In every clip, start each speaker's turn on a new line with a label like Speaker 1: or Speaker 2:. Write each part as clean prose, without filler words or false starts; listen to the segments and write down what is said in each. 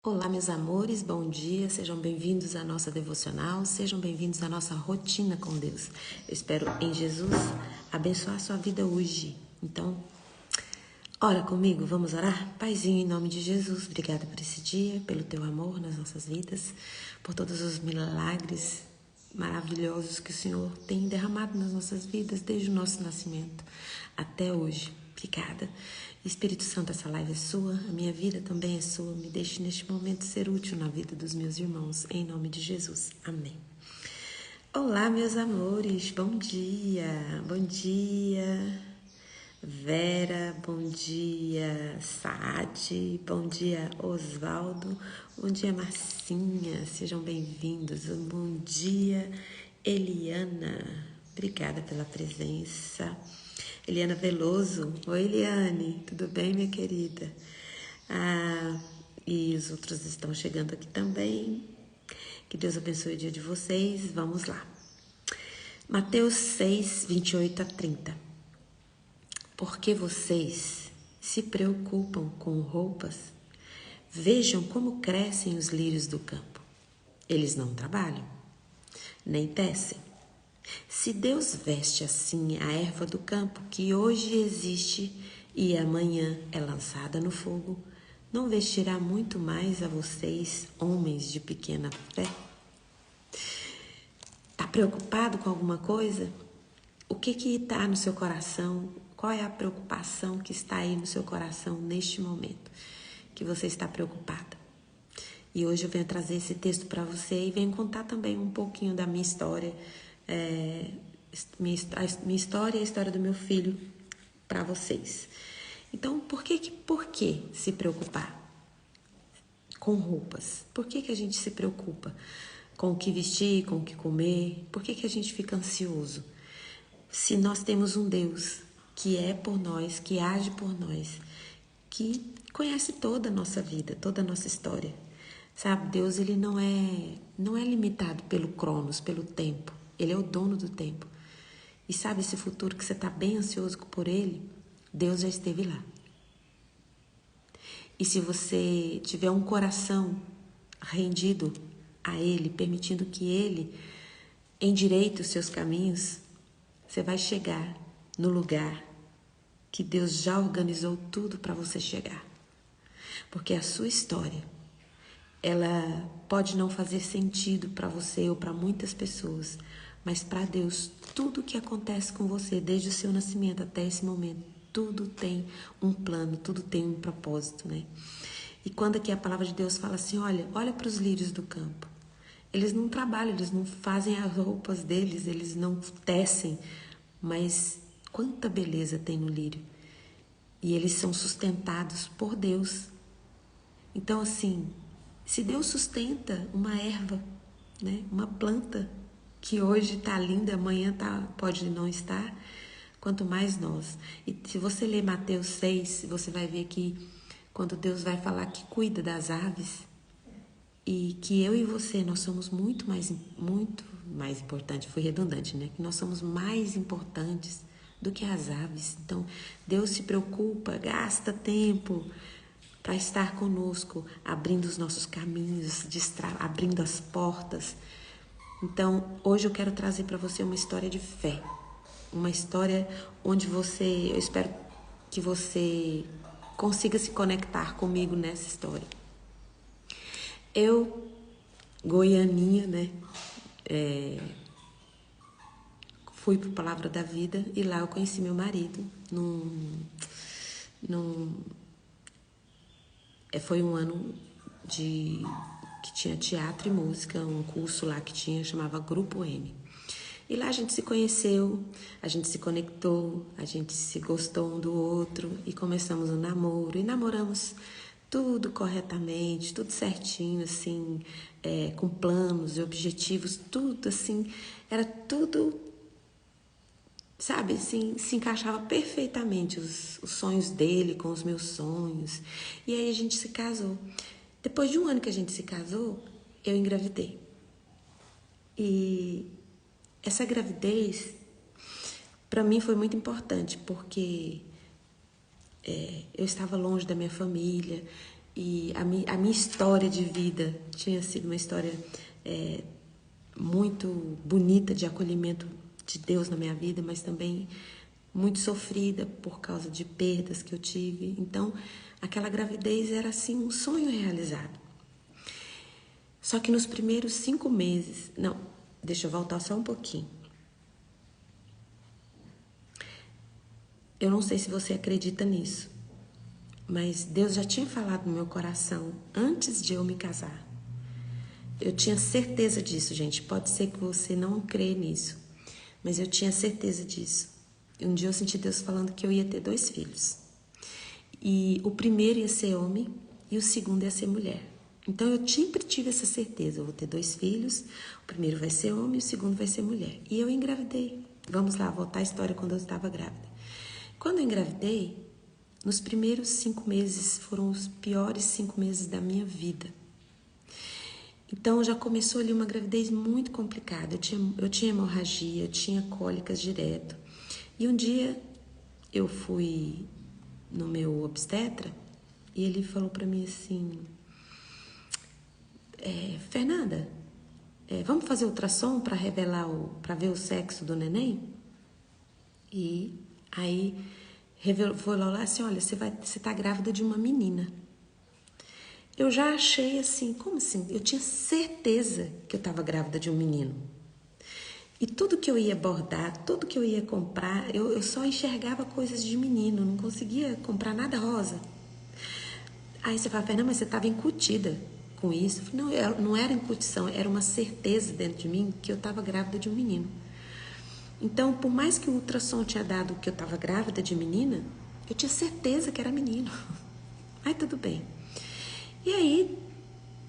Speaker 1: Olá, meus amores, bom dia, sejam bem-vindos à nossa devocional, sejam bem-vindos à nossa rotina com Deus. Eu espero em Jesus abençoar a sua vida hoje. Então, ora comigo, vamos orar? Paizinho, em nome de Jesus, obrigada por esse dia, pelo teu amor nas nossas vidas, por todos os milagres maravilhosos que o Senhor tem derramado nas nossas vidas desde o nosso nascimento até hoje. Obrigada. Espírito Santo, essa live é sua, a minha vida também é sua. Me deixe neste momento ser útil na vida dos meus irmãos, em nome de Jesus. Amém. Olá, meus amores, bom dia, bom dia. Vera, bom dia. Saad, bom dia. Osvaldo, bom dia. Marcinha, sejam bem-vindos. Bom dia, Eliana, obrigada pela presença. Eliana Veloso, oi Eliane, tudo bem, minha querida? E os outros estão chegando aqui também. Que Deus abençoe o dia de vocês. Vamos lá. Mateus 6, 28 a 30. Porque vocês se preocupam com roupas? Vejam como crescem os lírios do campo. Eles não trabalham, nem tecem. Se Deus veste assim a erva do campo, que hoje existe e amanhã é lançada no fogo, não vestirá muito mais a vocês, homens de pequena fé? Está preocupado com alguma coisa? O que está no seu coração? Qual é a preocupação que está aí no seu coração neste momento que você está preocupada? E hoje eu venho trazer esse texto para você e venho contar também um pouquinho da minha história, minha história e a história do meu filho para vocês. Então, por que se preocupar com roupas? Por que a gente se preocupa com o que vestir, com o que comer? Por que a gente fica ansioso? Se nós temos um Deus que é por nós, que age por nós, que conhece toda a nossa vida, toda a nossa história. Sabe, Deus ele não é limitado pelo cronos, pelo tempo. Ele é o dono do tempo. E sabe esse futuro que você está bem ansioso por ele? Deus já esteve lá. E se você tiver um coração rendido a ele, permitindo que ele endireite os seus caminhos, você vai chegar no lugar que Deus já organizou tudo para você chegar. Porque a sua história, ela pode não fazer sentido para você ou para muitas pessoas, mas para Deus, tudo que acontece com você, desde o seu nascimento até esse momento, tudo tem um plano, tudo tem um propósito, né? E quando aqui a palavra de Deus fala assim, olha para os lírios do campo. Eles não trabalham, eles não fazem as roupas deles, eles não tecem, mas quanta beleza tem no lírio. E eles são sustentados por Deus. Então, assim, se Deus sustenta uma erva, né, uma planta que hoje está linda, amanhã pode não estar, quanto mais nós. E se você ler Mateus 6, você vai ver que quando Deus vai falar que cuida das aves e que eu e você, nós somos muito mais importantes, fui redundante, né? Que nós somos mais importantes do que as aves. Então, Deus se preocupa, gasta tempo para estar conosco, abrindo os nossos caminhos, abrindo as portas. Então, hoje eu quero trazer para você uma história de fé. Uma história onde eu espero que você consiga se conectar comigo nessa história. Eu, goianinha, né, fui para a Palavra da Vida e lá eu conheci meu marido. Foi um ano que tinha teatro e música, um curso lá que chamava Grupo M. E lá a gente se conheceu, a gente se conectou, a gente se gostou um do outro e começamos um namoro. E namoramos tudo corretamente, tudo certinho, assim, com planos e objetivos, tudo assim, era tudo, sabe, assim, se encaixava perfeitamente os sonhos dele com os meus sonhos. E aí a gente se casou. Depois de um ano que a gente se casou, eu engravidei. E essa gravidez, para mim, foi muito importante, porque eu estava longe da minha família, E a minha história de vida tinha sido uma história muito bonita de acolhimento de Deus na minha vida, mas também muito sofrida por causa de perdas que eu tive. Então, aquela gravidez era assim um sonho realizado. Só que nos primeiros 5 meses... Não, deixa eu voltar só um pouquinho. Eu não sei se você acredita nisso, mas Deus já tinha falado no meu coração antes de eu me casar. Eu tinha certeza disso, gente. Pode ser que você não crê nisso, mas eu tinha certeza disso. Um dia eu senti Deus falando que eu ia ter 2 filhos. E o primeiro ia ser homem e o segundo ia ser mulher. Então eu sempre tive essa certeza. Eu vou ter 2 filhos, o primeiro vai ser homem e o segundo vai ser mulher. E eu engravidei. Vamos lá, voltar à história quando eu estava grávida. Quando eu engravidei, nos primeiros 5 meses foram os piores 5 meses da minha vida. Então já começou ali uma gravidez muito complicada. Eu tinha hemorragia, eu tinha cólicas direto. E um dia eu fui no meu obstetra e ele falou para mim assim: Fernanda, vamos fazer ultrassom para revelar para ver o sexo do neném? E aí falou lá assim: olha, você tá grávida de uma menina. Eu já achei assim, como assim? Eu tinha certeza que eu estava grávida de um menino. E tudo que eu ia bordar, tudo que eu ia comprar, eu só enxergava coisas de menino, não conseguia comprar nada rosa. Aí você fala: Fernanda, mas você estava incutida com isso? Eu falei: não, não era incutição, era uma certeza dentro de mim que eu estava grávida de um menino. Então, por mais que o ultrassom tinha dado que eu estava grávida de menina, eu tinha certeza que era menino. Aí tudo bem. E aí,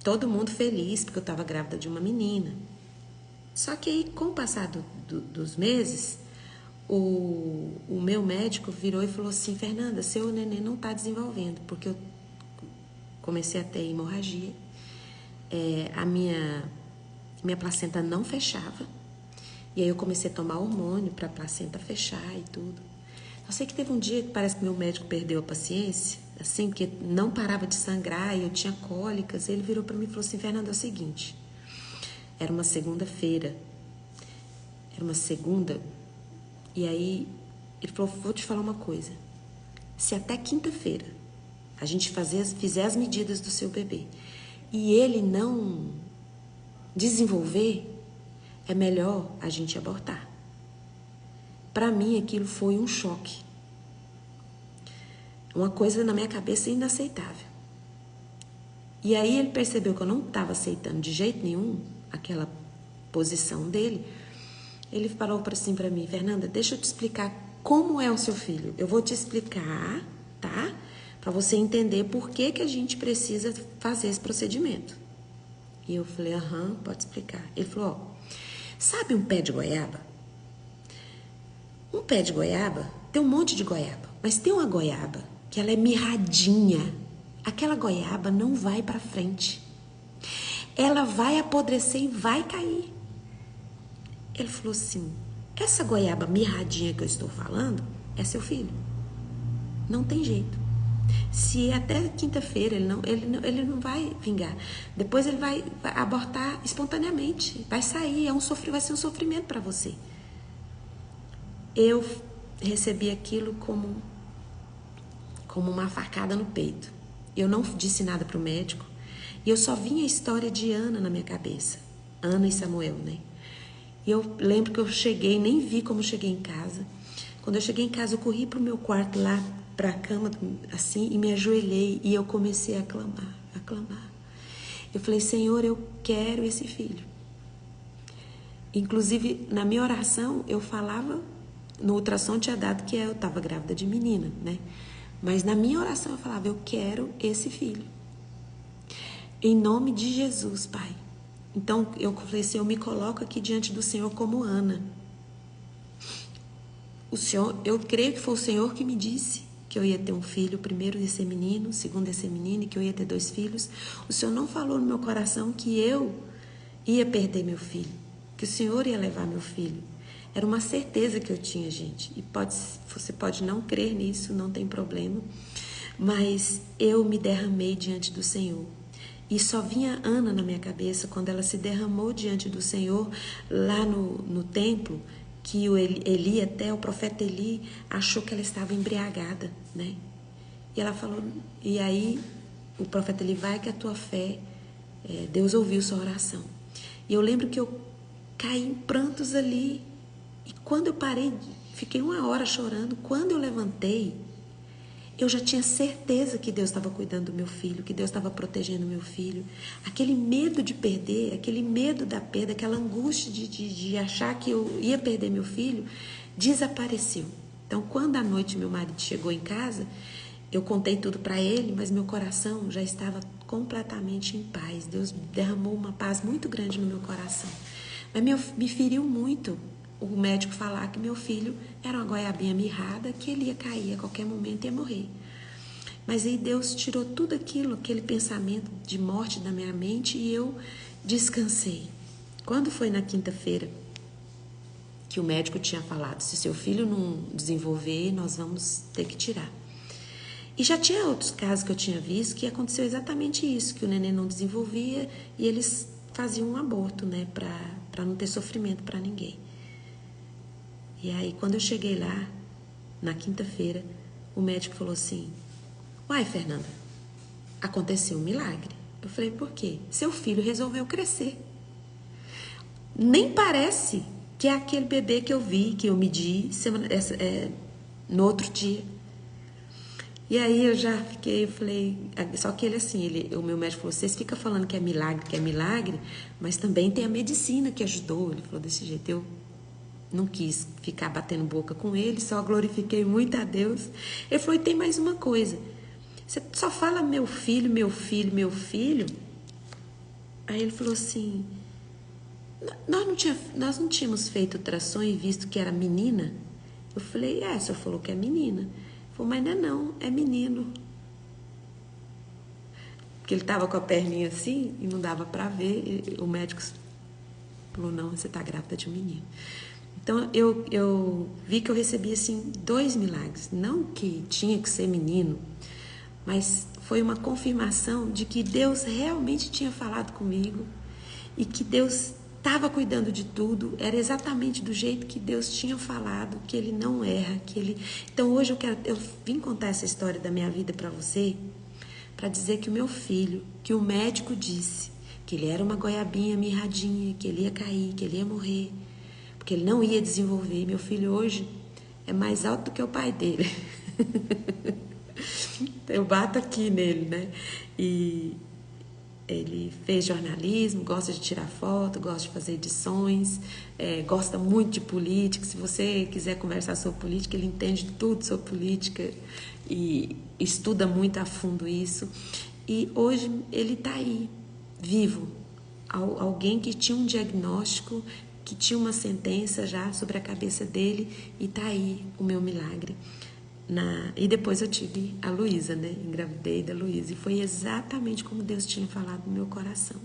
Speaker 1: todo mundo feliz porque eu estava grávida de uma menina. Só que aí, com o passar dos meses, o meu médico virou e falou assim: Fernanda, seu neném não está desenvolvendo, porque eu comecei a ter hemorragia, a minha placenta não fechava, e aí eu comecei a tomar hormônio para a placenta fechar e tudo. Eu sei que teve um dia que parece que meu médico perdeu a paciência, assim, porque não parava de sangrar e eu tinha cólicas. Ele virou para mim e falou assim: Fernanda, é o seguinte, era uma segunda-feira, e aí ele falou: vou te falar uma coisa, se até quinta-feira a gente fizer as medidas do seu bebê e ele não desenvolver, é melhor a gente abortar. Para mim aquilo foi um choque, uma coisa na minha cabeça inaceitável. E aí ele percebeu que eu não estava aceitando de jeito nenhum aquela posição dele. Ele falou assim para mim: Fernanda, deixa eu te explicar como é o seu filho. Eu vou te explicar, tá? Para você entender por que a gente precisa fazer esse procedimento. E eu falei: aham, pode explicar. Ele falou: ó, sabe um pé de goiaba? Um pé de goiaba, tem um monte de goiaba, mas tem uma goiaba que ela é mirradinha. Aquela goiaba não vai para frente. Ela vai apodrecer e vai cair. Ele falou assim: essa goiaba mirradinha que eu estou falando é seu filho. Não tem jeito. Se até quinta-feira ele não vai vingar. Depois ele vai abortar espontaneamente. Vai sair, vai ser um sofrimento para você. Eu recebi aquilo como uma facada no peito. Eu não disse nada para o médico. E eu só vinha a história de Ana na minha cabeça. Ana e Samuel, né? E eu lembro que eu cheguei, nem vi como cheguei em casa. Quando eu cheguei em casa, eu corri pro meu quarto lá, pra cama, assim, e me ajoelhei. E eu comecei a clamar. Eu falei: Senhor, eu quero esse filho. Inclusive, na minha oração, eu falava, no ultrassom tinha dado que eu estava grávida de menina, né? Mas na minha oração eu falava: eu quero esse filho. Em nome de Jesus, Pai. Então eu falei assim: eu me coloco aqui diante do Senhor como Ana. O Senhor, eu creio que foi o Senhor que me disse que eu ia ter um filho, o primeiro ia ser menino, o segundo ia ser menina, e que eu ia ter 2 filhos. O Senhor não falou no meu coração que eu ia perder meu filho, que o Senhor ia levar meu filho. Era uma certeza que eu tinha, gente. E você pode não crer nisso, não tem problema. Mas eu me derramei diante do Senhor. E só vinha Ana na minha cabeça quando ela se derramou diante do Senhor lá no templo, que Eli, até o profeta Eli, achou que ela estava embriagada, né? E ela falou, e aí o profeta Eli, vai que a tua fé, Deus ouviu sua oração. E eu lembro que eu caí em prantos ali, e quando eu parei, fiquei 1 hora chorando. Quando eu levantei, eu já tinha certeza que Deus estava cuidando do meu filho, que Deus estava protegendo o meu filho. Aquele medo de perder, aquele medo da perda, aquela angústia de achar que eu ia perder meu filho, desapareceu. Então, quando à noite meu marido chegou em casa, eu contei tudo para ele, mas meu coração já estava completamente em paz. Deus derramou uma paz muito grande no meu coração. Mas me feriu muito o médico falar que meu filho era uma goiabinha mirrada, que ele ia cair a qualquer momento e ia morrer. Mas aí Deus tirou tudo aquilo, aquele pensamento de morte da minha mente, e eu descansei. Quando foi na quinta-feira que o médico tinha falado, se seu filho não desenvolver, nós vamos ter que tirar. E já tinha outros casos que eu tinha visto que aconteceu exatamente isso, que o neném não desenvolvia e eles faziam um aborto, né, para não ter sofrimento para ninguém. E aí, quando eu cheguei lá, na quinta-feira, o médico falou assim, uai, Fernanda, aconteceu um milagre. Eu falei, por quê? Seu filho resolveu crescer. Nem parece que é aquele bebê que eu vi, que eu medi no outro dia. E aí eu já fiquei, eu falei, só que ele assim, o meu médico falou, vocês ficam falando que é milagre, mas também tem a medicina que ajudou. Ele falou desse jeito, eu não quis ficar batendo boca com ele, só glorifiquei muito a Deus. Ele falou, e tem mais uma coisa, você só fala meu filho, meu filho, meu filho. Aí ele falou assim, nós não tínhamos feito ultrassom e visto que era menina? Eu falei, o senhor falou que é menina. Ele falou, mas não, é menino. Porque ele estava com a perninha assim e não dava para ver. E o médico falou, não, você está grávida de um menino. Então, eu vi que eu recebi, assim, 2 milagres. Não que tinha que ser menino, mas foi uma confirmação de que Deus realmente tinha falado comigo e que Deus estava cuidando de tudo. Era exatamente do jeito que Deus tinha falado, que Ele não erra. Então, hoje eu vim contar essa história da minha vida para você, para dizer que o meu filho, que o médico disse que ele era uma goiabinha mirradinha, que ele ia cair, que ele ia morrer, porque ele não ia desenvolver. Meu filho hoje é mais alto do que o pai dele. Eu bato aqui nele, né? E ele fez jornalismo, gosta de tirar foto, gosta de fazer edições, gosta muito de política. Se você quiser conversar sobre política, ele entende tudo sobre política e estuda muito a fundo isso. E hoje ele está aí, vivo. Alguém que tinha um diagnóstico, que tinha uma sentença já sobre a cabeça dele, e tá aí o meu milagre. E depois eu tive a Luísa, né? Engravidei da Luísa, e foi exatamente como Deus tinha falado no meu coração.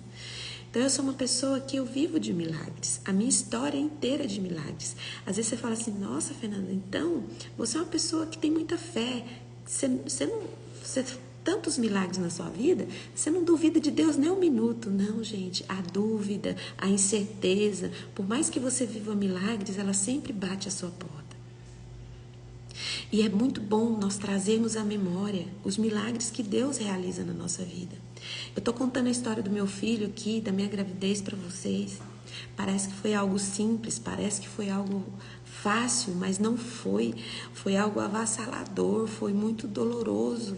Speaker 1: Então eu sou uma pessoa que eu vivo de milagres, a minha história é inteira de milagres. Às vezes você fala assim, nossa, Fernanda, então você é uma pessoa que tem muita fé, você tantos milagres na sua vida, você não duvida de Deus nem um minuto. Não, gente, a dúvida, a incerteza, por mais que você viva milagres, ela sempre bate à sua porta. E é muito bom nós trazermos à memória os milagres que Deus realiza na nossa vida. Eu estou contando a história do meu filho aqui, da minha gravidez para vocês. Parece que foi algo simples, parece que foi algo fácil, mas não foi. Foi algo avassalador, foi muito doloroso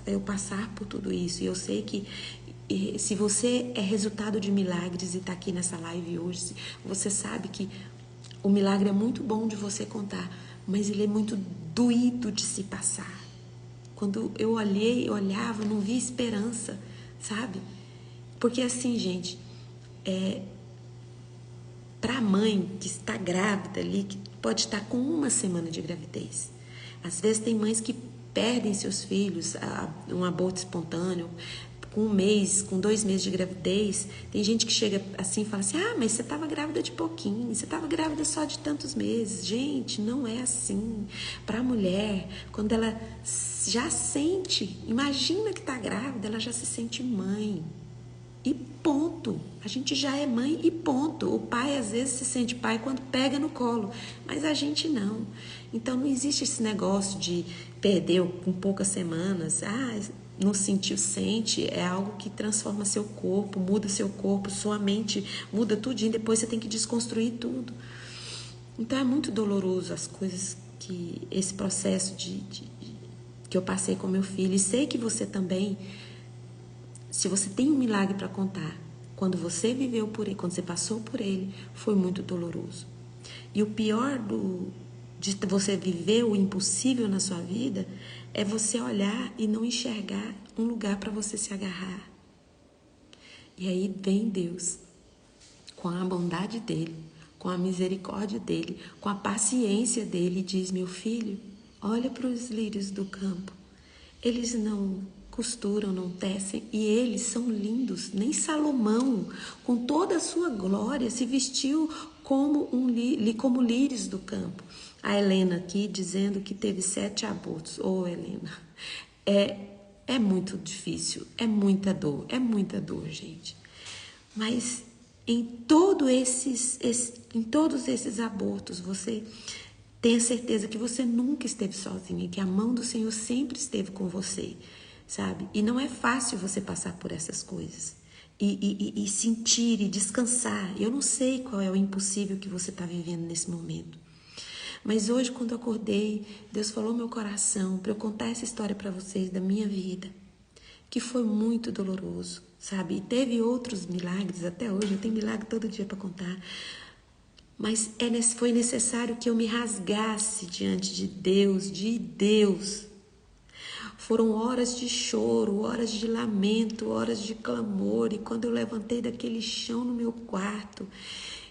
Speaker 1: eu passar por tudo isso. E eu sei que se você é resultado de milagres e está aqui nessa live hoje, você sabe que o milagre é muito bom de você contar, mas ele é muito doído de se passar. Quando eu olhava, não via esperança, sabe? Porque assim, gente, para a mãe que está grávida ali, que pode estar com 1 semana de gravidez. Às vezes tem mães que perdem seus filhos, um aborto espontâneo, com 1 mês, com 2 meses de gravidez. Tem gente que chega assim e fala assim, ah, mas você estava grávida de pouquinho, você estava grávida só de tantos meses. Gente, não é assim. Para a mulher, quando ela já sente, imagina que está grávida, ela já se sente mãe. E ponto. A gente já é mãe e ponto. O pai às vezes se sente pai quando pega no colo, mas a gente não. Então não existe esse negócio de perder com poucas semanas. Ah, não sentiu, sente. É algo que transforma seu corpo, muda seu corpo, sua mente muda tudinho. Depois você tem que desconstruir tudo. Então é muito doloroso as coisas que esse processo que eu passei com meu filho. E sei que você também. Se você tem um milagre para contar, quando você viveu por ele, quando você passou por ele, foi muito doloroso. E o pior de você viver o impossível na sua vida é você olhar e não enxergar um lugar para você se agarrar. E aí vem Deus, com a bondade dele, com a misericórdia dele, com a paciência dele, e diz, meu filho, olha para os lírios do campo. Eles não costuram, não tecem, e eles são lindos. Nem Salomão, com toda a sua glória, se vestiu como lírios do campo. A Helena aqui dizendo que teve 7 abortos. Ô, Helena, é muito difícil, é muita dor, gente. Mas em todos esses abortos, você tenha certeza que você nunca esteve sozinha, que a mão do Senhor sempre esteve com você, sabe? E não é fácil você passar por essas coisas e sentir e descansar. Eu não sei qual é o impossível que você está vivendo nesse momento. Mas hoje, quando eu acordei, Deus falou no meu coração para eu contar essa história para vocês da minha vida, que foi muito doloroso, sabe? E teve outros milagres até hoje, eu tenho milagre todo dia para contar. Mas foi necessário que eu me rasgasse diante de Deus. Foram horas de choro, horas de lamento, horas de clamor. E quando eu levantei daquele chão no meu quarto,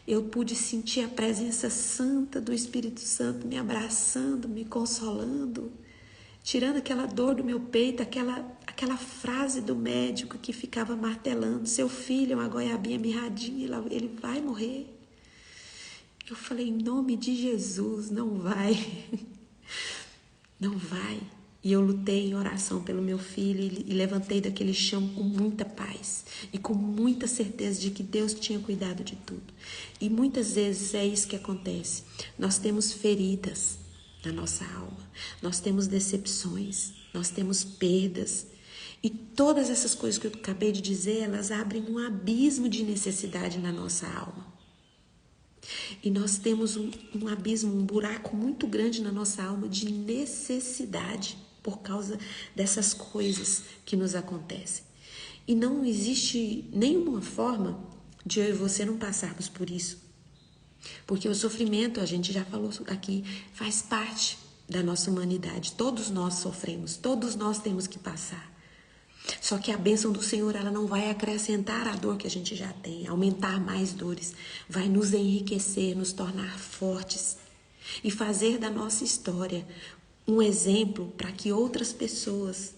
Speaker 1: eu pude sentir a presença santa do Espírito Santo me abraçando, me consolando, tirando aquela dor do meu peito, aquela frase do médico que ficava martelando, seu filho é uma goiabinha mirradinha, ele vai morrer. Eu falei, em nome de Jesus, não vai, não vai. E eu lutei em oração pelo meu filho e levantei daquele chão com muita paz e com muita certeza de que Deus tinha cuidado de tudo. E muitas vezes é isso que acontece. Nós temos feridas na nossa alma, nós temos decepções, nós temos perdas. E todas essas coisas que eu acabei de dizer, elas abrem um abismo de necessidade na nossa alma. E nós temos um abismo, um buraco muito grande na nossa alma de necessidade por causa dessas coisas que nos acontecem. E não existe nenhuma forma de eu e você não passarmos por isso. Porque o sofrimento, a gente já falou aqui, faz parte da nossa humanidade. Todos nós sofremos, todos nós temos que passar. Só que a bênção do Senhor, ela não vai acrescentar a dor que a gente já tem, aumentar mais dores, vai nos enriquecer, nos tornar fortes e fazer da nossa história um exemplo para que outras pessoas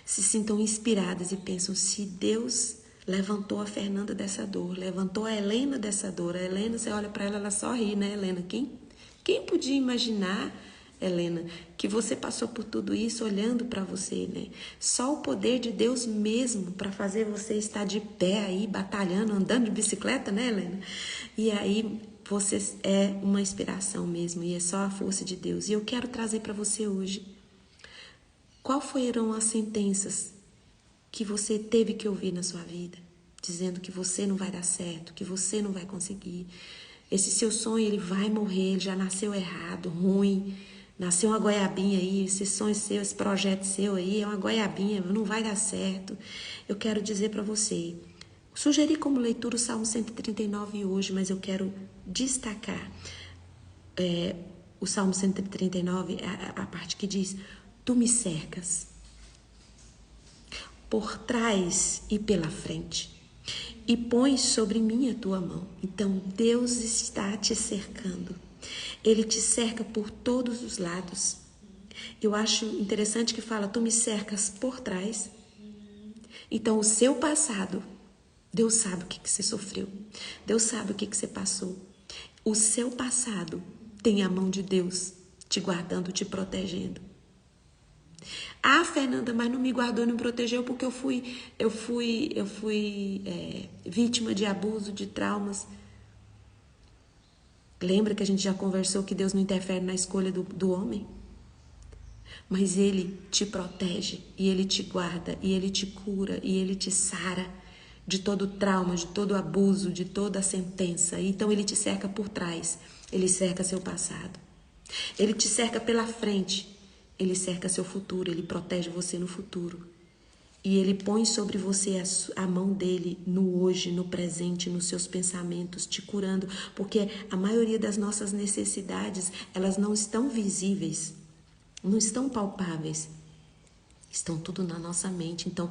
Speaker 1: se sintam inspiradas e pensam, se Deus levantou a Fernanda dessa dor, levantou a Helena dessa dor, a Helena, você olha para ela, ela só ri, né, Helena? Quem podia imaginar, Helena, que você passou por tudo isso olhando para você, né? Só o poder de Deus mesmo para fazer você estar de pé aí, batalhando, andando de bicicleta, né, Helena? E aí você é uma inspiração mesmo e é só a força de Deus. E eu quero trazer para você hoje, qual foram as sentenças que você teve que ouvir na sua vida, dizendo que você não vai dar certo, que você não vai conseguir. Esse seu sonho, ele vai morrer, ele já nasceu errado, ruim. Nasceu uma goiabinha aí, esse sonho seu, esse projeto seu aí é uma goiabinha, não vai dar certo. Eu quero dizer para você, sugeri como leitura o Salmo 139 hoje, mas eu quero destacar o Salmo 139, a parte que diz, tu me cercas por trás e pela frente e pões sobre mim a tua mão. Então Deus está te cercando. Ele te cerca por todos os lados. Eu acho interessante que fala, tu me cercas por trás Então, o seu passado, Deus sabe o que você sofreu. Deus sabe o que você passou. O seu passado tem a mão de Deus te guardando, te protegendo. Ah, Fernanda, mas não me guardou, não me protegeu porque eu fui vítima de abuso, de traumas. Lembra que a gente já conversou que Deus não interfere na escolha do homem? Mas Ele te protege, e Ele te guarda, e Ele te cura, e Ele te sara de todo trauma, de todo abuso, de toda a sentença. Então Ele te cerca por trás, Ele cerca seu passado. Ele te cerca pela frente, Ele cerca seu futuro, Ele protege você no futuro. E Ele põe sobre você a mão dele no hoje, no presente, nos seus pensamentos, te curando. Porque a maioria das nossas necessidades, elas não estão visíveis, não estão palpáveis. Estão tudo na nossa mente. Então,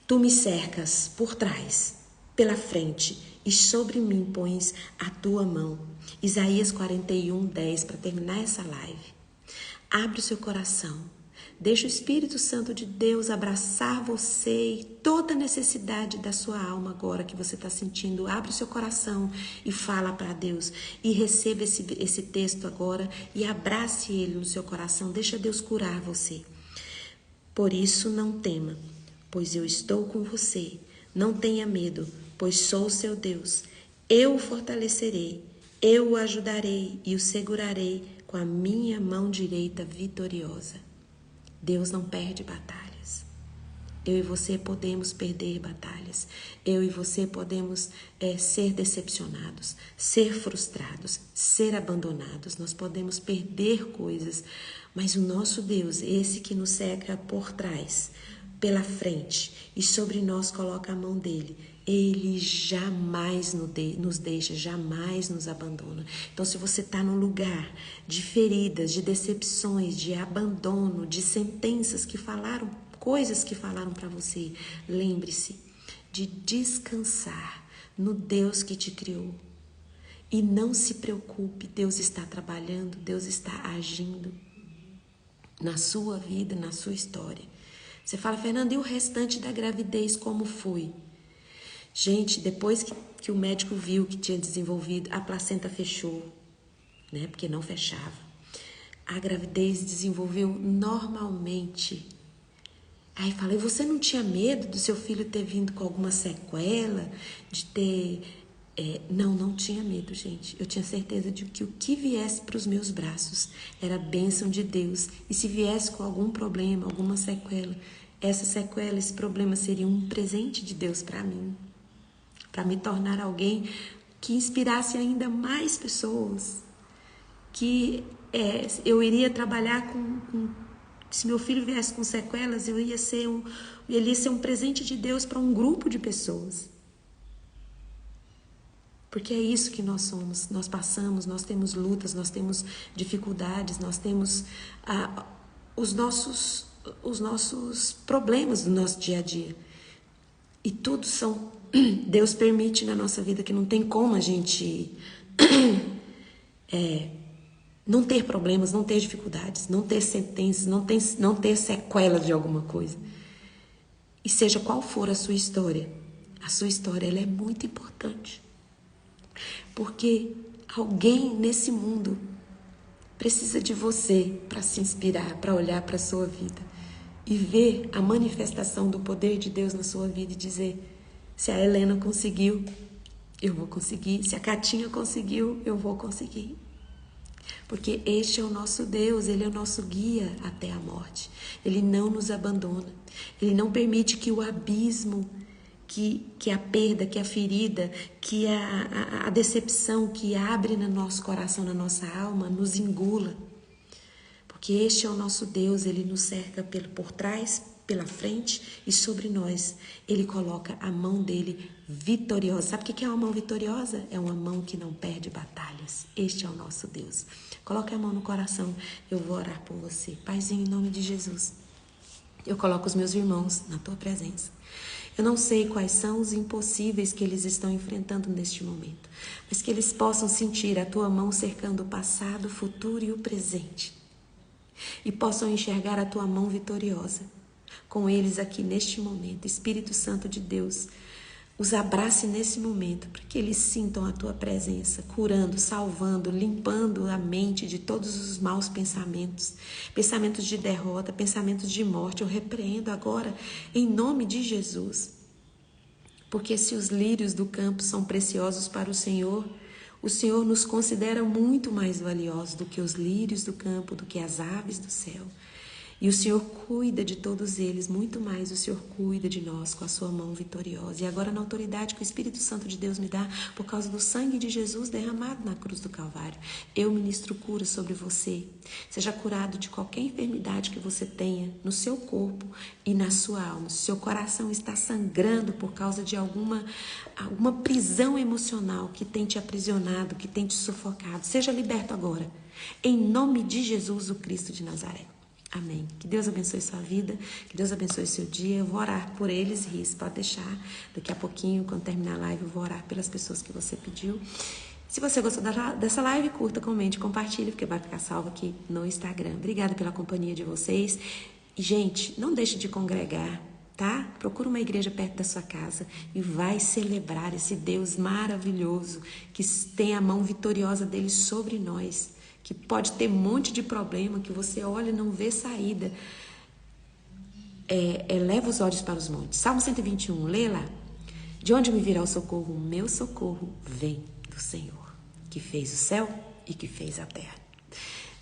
Speaker 1: tu me cercas por trás, pela frente, e sobre mim pões a tua mão. Isaías 41:10, para terminar essa live. Abre o seu coração. Deixa o Espírito Santo de Deus abraçar você e toda a necessidade da sua alma agora que você está sentindo. Abre o seu coração e fala para Deus. E receba esse texto agora e abrace ele no seu coração. Deixa Deus curar você. Por isso não tema, pois eu estou com você. Não tenha medo, pois sou o seu Deus. Eu o fortalecerei, eu o ajudarei e o segurarei com a minha mão direita vitoriosa. Deus não perde batalhas. Eu e você podemos perder batalhas. Eu e você podemos ser decepcionados, ser frustrados, ser abandonados. Nós podemos perder coisas, mas o nosso Deus, esse que nos cerca por trás, pela frente e sobre nós coloca a mão dele, ele jamais nos deixa, jamais nos abandona. Então, se você está num lugar de feridas, de decepções, de abandono, de sentenças que falaram, coisas que falaram para você, lembre-se de descansar no Deus que te criou. E não se preocupe, Deus está trabalhando, Deus está agindo na sua vida, na sua história. Você fala, Fernanda, e o restante da gravidez como foi? Gente, depois que o médico viu que tinha desenvolvido, a placenta fechou, né? Porque não fechava. A gravidez desenvolveu normalmente. Aí falei, você não tinha medo do seu filho ter vindo com alguma sequela, de ter... Não tinha medo, gente. Eu tinha certeza de que o que viesse para os meus braços era bênção de Deus. E se viesse com algum problema, alguma sequela, essa sequela, esse problema seria um presente de Deus para mim. Para me tornar alguém que inspirasse ainda mais pessoas. Que eu iria trabalhar se meu filho viesse com sequelas, ele ia ser um presente de Deus para um grupo de pessoas. Porque é isso que nós somos, nós passamos, nós temos lutas, nós temos dificuldades, nós temos os nossos problemas do nosso dia a dia. E tudo Deus permite na nossa vida, que não tem como a gente não ter problemas, não ter dificuldades, não ter sentenças, não ter sequelas de alguma coisa. E seja qual for a sua história ela é muito importante. Porque alguém nesse mundo precisa de você para se inspirar, para olhar para a sua vida e ver a manifestação do poder de Deus na sua vida e dizer, se a Helena conseguiu, eu vou conseguir. Se a Catinha conseguiu, eu vou conseguir. Porque este é o nosso Deus, Ele é o nosso guia até a morte. Ele não nos abandona. Ele não permite que o abismo, que a perda, que a ferida, que a decepção que abre no nosso coração, na nossa alma, nos engula. Porque este é o nosso Deus, Ele nos cerca por trás, pela frente e sobre nós. Ele coloca a mão dele vitoriosa. Sabe o que é uma mão vitoriosa? É uma mão que não perde batalhas. Este é o nosso Deus. Coloque a mão no coração, eu vou orar por você. Paizinho, em nome de Jesus, eu coloco os meus irmãos na tua presença. Eu não sei quais são os impossíveis que eles estão enfrentando neste momento, mas que eles possam sentir a tua mão cercando o passado, o futuro e o presente. E possam enxergar a tua mão vitoriosa. com eles aqui neste momento. Espírito Santo de Deus, os abrace nesse momento, para que eles sintam a tua presença, curando, salvando, limpando a mente de todos os maus pensamentos, pensamentos de derrota, pensamentos de morte. Eu repreendo agora em nome de Jesus. Porque se os lírios do campo são preciosos para o Senhor nos considera muito mais valiosos do que os lírios do campo, do que as aves do céu. E o Senhor cuida de todos eles, muito mais o Senhor cuida de nós com a sua mão vitoriosa. E agora, na autoridade que o Espírito Santo de Deus me dá, por causa do sangue de Jesus derramado na cruz do Calvário, eu ministro cura sobre você. Seja curado de qualquer enfermidade que você tenha no seu corpo e na sua alma. Se seu coração está sangrando por causa de alguma prisão emocional que tem te aprisionado, que tem te sufocado, seja liberto agora. Em nome de Jesus, o Cristo de Nazaré. Amém. Que Deus abençoe sua vida, que Deus abençoe seu dia. Eu vou orar por eles, Riz, pode deixar. Daqui a pouquinho, quando terminar a live, eu vou orar pelas pessoas que você pediu. Se você gostou dessa live, curta, comente, compartilhe, porque vai ficar salvo aqui no Instagram. Obrigada pela companhia de vocês. E, gente, não deixe de congregar, tá? Procura uma igreja perto da sua casa e vai celebrar esse Deus maravilhoso que tem a mão vitoriosa dele sobre nós, que pode ter um monte de problema, que você olha e não vê saída. Eleva os olhos para os montes. Salmo 121, lê lá. De onde me virá o socorro? O meu socorro vem do Senhor, que fez o céu e que fez a terra.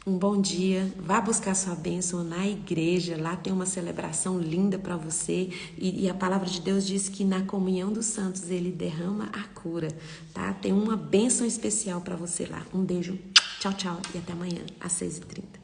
Speaker 1: Um bom dia, vá buscar sua bênção na igreja, lá tem uma celebração linda para você, e a palavra de Deus diz que na comunhão dos santos ele derrama a cura, tá? Tem uma bênção especial para você lá. Um beijo, tchau, tchau, e até amanhã às 6h30.